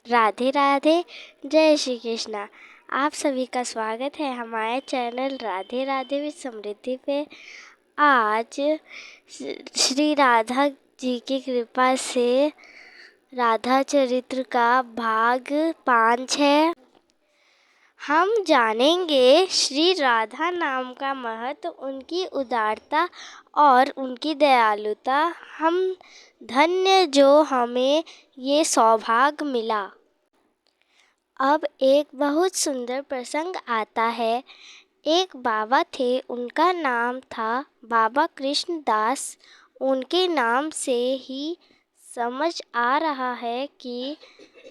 राधे राधे। जय श्री कृष्णा। आप सभी का स्वागत है हमारे चैनल राधे राधे विद समृद्धि पे। आज श्री राधा जी की कृपा से राधा चरित्र का भाग 5 है। हम जानेंगे श्री राधा नाम का महत्व, उनकी उदारता और उनकी दयालुता। हम धन्य जो हमें ये सौभाग्य मिला। अब एक बहुत सुंदर प्रसंग आता है। एक बाबा थे, उनका नाम था बाबा कृष्णदास। उनके नाम से ही समझ आ रहा है कि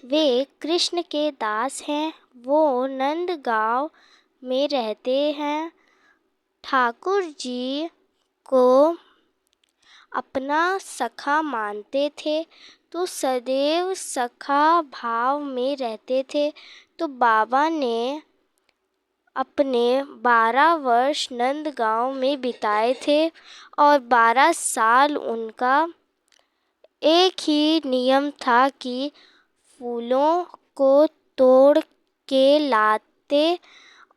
वे कृष्ण के दास हैं। वो नंदगांव में रहते हैं। ठाकुर जी को अपना सखा मानते थे, तो सदैव सखा भाव में रहते थे। तो बाबा ने अपने 12 वर्ष नंदगांव में बिताए थे और 12 साल उनका एक ही नियम था कि फूलों को तोड़ के लाते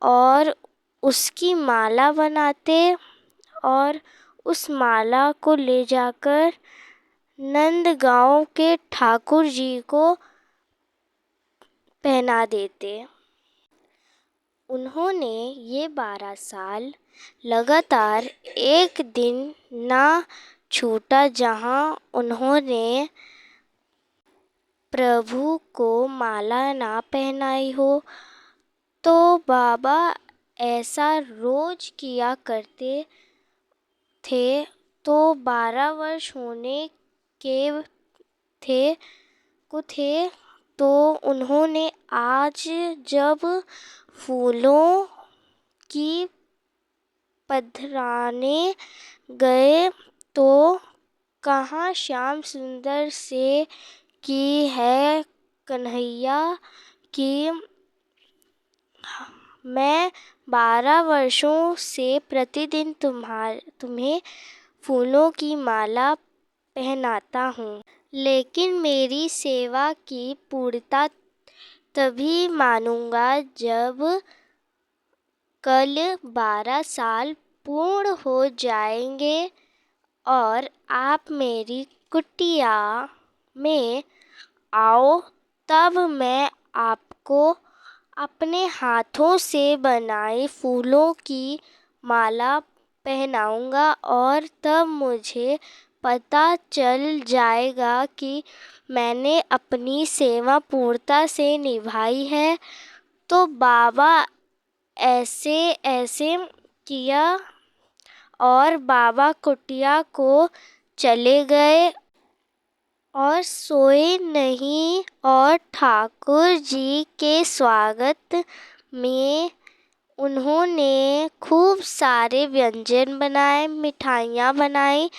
और उसकी माला बनाते और उस माला को ले जाकर नंदगांव के ठाकुर जी को पहना देते। उन्होंने ये 12 साल लगातार एक दिन ना छूटा जहाँ उन्होंने प्रभु को माला ना पहनाई हो। तो बाबा ऐसा रोज किया करते थे। तो 12 वर्ष होने के थे तो उन्होंने आज जब फूलों की पधराने गए तो कहाँ श्याम सुंदर से की है कन्हैया कि मैं 12 वर्षों से प्रतिदिन तुम्हें फूलों की माला पहनाता हूँ, लेकिन मेरी सेवा की पूर्णता तभी मानूंगा जब कल 12 साल पूर्ण हो जाएंगे और आप मेरी कुटिया में आओ। तब मैं आपको अपने हाथों से बनाए फूलों की माला पहनाऊंगा और तब मुझे पता चल जाएगा कि मैंने अपनी सेवा पूर्णता से निभाई है। तो बाबा ऐसे ऐसे किया और बाबा कुटिया को चले गए और सोए नहीं। और ठाकुर जी के स्वागत में उन्होंने खूब सारे व्यंजन बनाए, मिठाइयाँ बनाई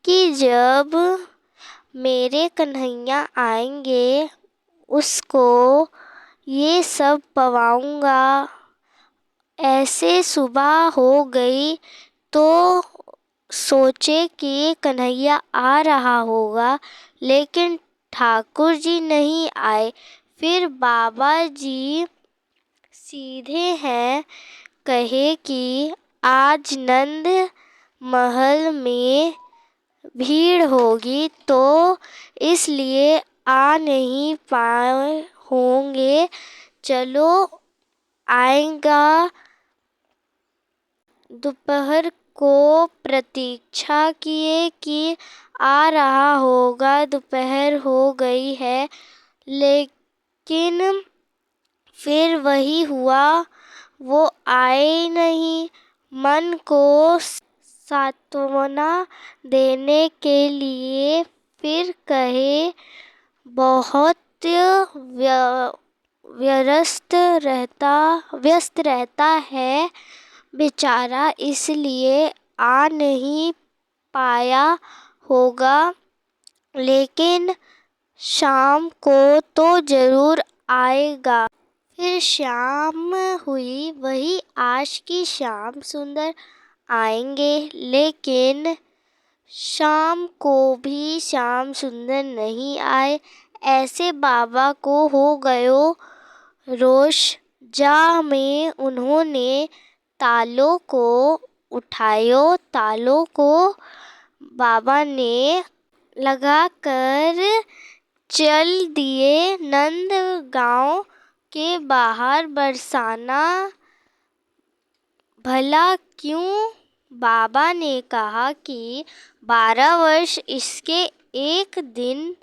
कि जब मेरे कन्हैया आएंगे उसको ये सब पवाऊंगा। ऐसे सुबह हो गई तो सोचे कि कन्हैया आ रहा होगा, लेकिन ठाकुर जी नहीं आए। फिर बाबा जी सीधे हैं कहे कि आज नंद महल में भीड़ होगी तो इसलिए आ नहीं पाए होंगे। चलो आएगा। दोपहर को प्रतीक्षा किए कि आ रहा होगा। दोपहर हो गई है, लेकिन फिर वही हुआ, वो आए नहीं। मन को सांत्वना देने के लिए फिर कहे बहुत व्यस्त रहता है बेचारा, इसलिए आ नहीं पाया होगा, लेकिन शाम को तो जरूर आएगा। फिर शाम हुई, वही आज की श्याम सुंदर आएंगे, लेकिन शाम को भी श्याम सुंदर नहीं आए। ऐसे बाबा को हो गयो रोष। जा में उन्होंने तालों को उठायो, तालों को बाबा ने लगा कर चल दिए नंद गांव के बाहर बरसाना। भला क्यों? बाबा ने कहा कि 12 वर्ष इसके एक दिन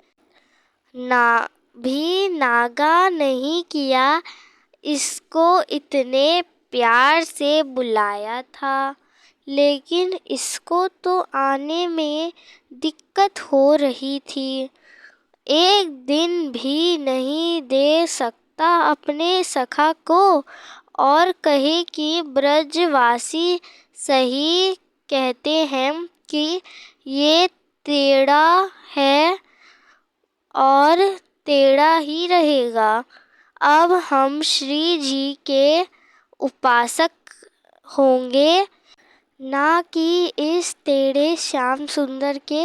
भी नागा नहीं किया, इसको इतने प्यार से बुलाया था, लेकिन इसको तो आने में दिक्कत हो रही थी। एक दिन भी नहीं दे सकता अपने सखा को, और कहे कि ब्रजवासी सही कहते हैं कि ये टेढ़ा है और टेढ़ा ही रहेगा। अब हम श्री जी के उपासक होंगे, ना कि इस टेढ़े श्याम सुंदर के।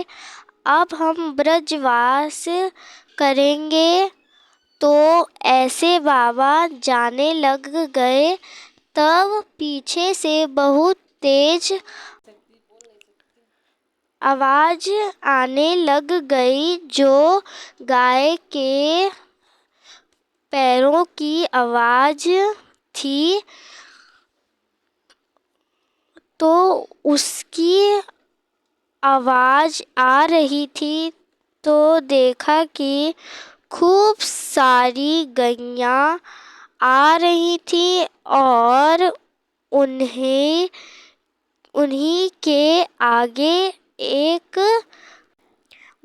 अब हम ब्रजवास करेंगे। तो ऐसे बाबा जाने लग गए। तब पीछे से बहुत तेज आवाज आने लग गई, जो गाय के पैरों की आवाज थी। तो उसकी आवाज आ रही थी, तो देखा कि खूब सारी गैयाँ आ रही थी और उन्हीं के आगे एक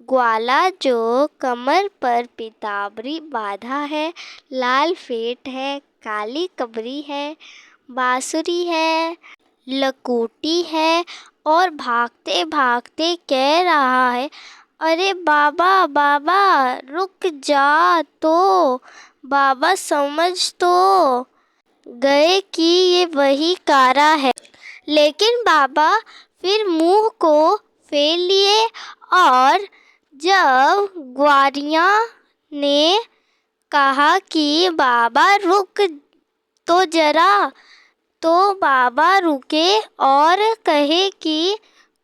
ग्वाला जो कमर पर पीताम्बरी बांधा है, लाल फेट है, काली कबरी है, बांसुरी है, लकोटी है, और भागते भागते कह रहा है, अरे बाबा बाबा रुक जा। तो बाबा समझ तो गए कि ये वही कारा है, लेकिन बाबा फिर मुंह को फेर लिए। और जब ग्वारियां ने कहा कि बाबा रुक तो जरा, तो बाबा रुके और कहे कि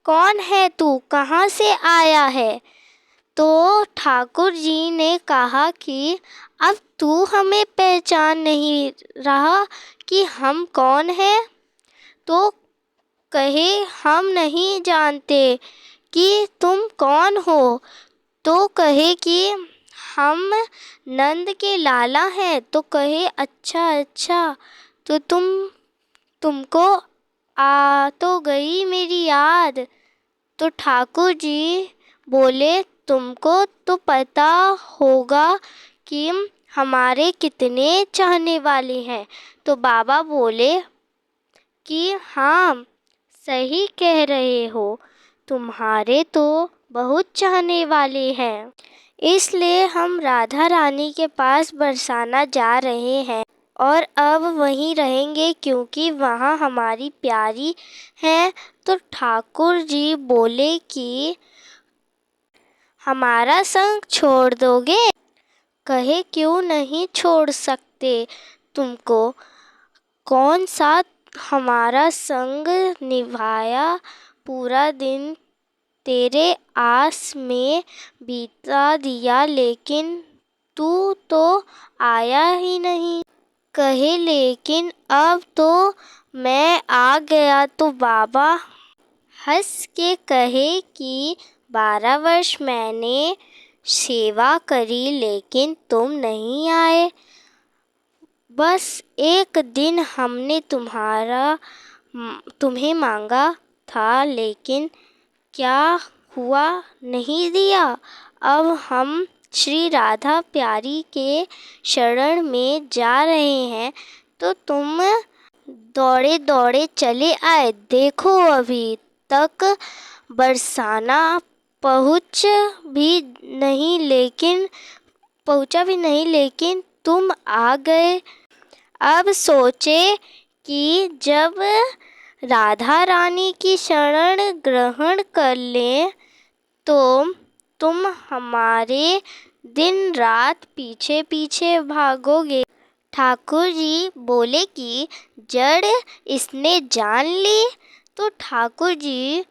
कौन है तू, कहाँ से आया है? तो ठाकुर जी ने कहा कि अब तू हमें पहचान नहीं रहा कि हम कौन हैं? तो कहे हम नहीं जानते कि तुम कौन हो। तो कहे कि हम नंद के लाला हैं। तो कहे अच्छा अच्छा, तो तुमको आ तो गई मेरी याद। तो ठाकुर जी बोले तुमको तो पता होगा कि हमारे कितने चाहने वाले हैं। तो बाबा बोले कि हाँ सही कह रहे हो, तुम्हारे तो बहुत चाहने वाले हैं, इसलिए हम राधा रानी के पास बरसाना जा रहे हैं और अब वहीं रहेंगे, क्योंकि वहाँ हमारी प्यारी हैं। तो ठाकुर जी बोले कि हमारा संग छोड़ दोगे? कहे क्यों नहीं छोड़ सकते, तुमको कौन सा हमारा संग निभाया, पूरा दिन तेरे आस में बिता दिया, लेकिन तू तो आया ही नहीं। कहे लेकिन अब तो मैं आ गया। तो बाबा हंस के कहे कि 12 वर्ष मैंने सेवा करी, लेकिन तुम नहीं आए। बस एक दिन हमने तुम्हें मांगा था, लेकिन क्या हुआ, नहीं दिया। अब हम श्री राधा प्यारी के शरण में जा रहे हैं, तो तुम दौड़े दौड़े चले आए। देखो अभी तक बरसाना पहुंचा भी नहीं, लेकिन तुम आ गए। अब सोचे कि जब राधा रानी की शरण ग्रहण कर लें, तो तुम हमारे दिन रात पीछे पीछे भागोगे। ठाकुर जी बोले कि जड़ इसने जान ली। तो ठाकुर जी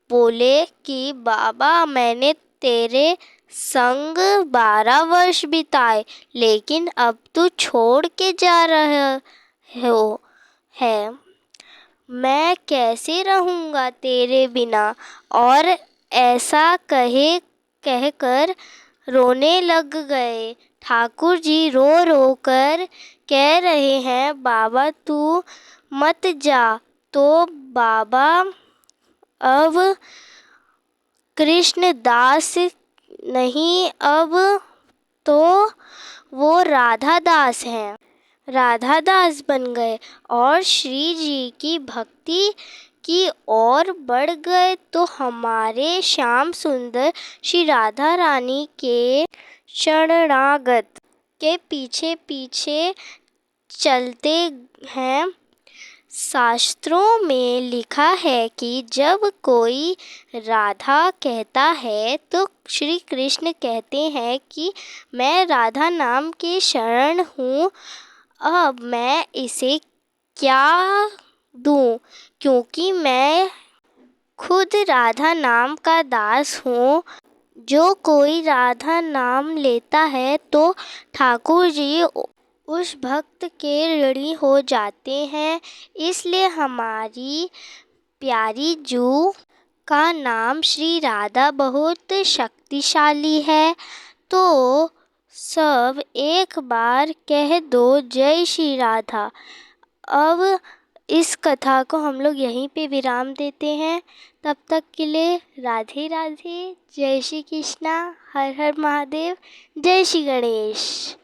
बोले कि बाबा, मैंने तेरे संग 12 वर्ष बिताए, लेकिन अब तू छोड़ के जा रहा हो है। मैं कैसे रहूँगा तेरे बिना। और ऐसा कहकर रोने लग गए। ठाकुर जी रो रो कर कह रहे हैं, बाबा तू मत जा। तो बाबा अब कृष्णदास नहीं, अब तो वो राधा दास हैं। राधा दास बन गए और श्री जी की भक्ति की ओर बढ़ गए। तो हमारे श्याम सुंदर श्री राधा रानी के शरणागत के पीछे पीछे चलते हैं। शास्त्रों में लिखा है कि जब कोई राधा कहता है तो श्री कृष्ण कहते हैं कि मैं राधा नाम के शरण हूँ, अब मैं इसे क्या दूँ, क्योंकि मैं खुद राधा नाम का दास हूँ। जो कोई राधा नाम लेता है तो ठाकुर जी उस भक्त के ऋणी हो जाते हैं। इसलिए हमारी प्यारी जू का नाम श्री राधा बहुत शक्तिशाली है। तो सब एक बार कह दो जय श्री राधा। अब इस कथा को हम लोग यहीं पे विराम देते हैं। तब तक के लिए राधे राधे, जय श्री कृष्णा, हर हर महादेव, जय श्री गणेश।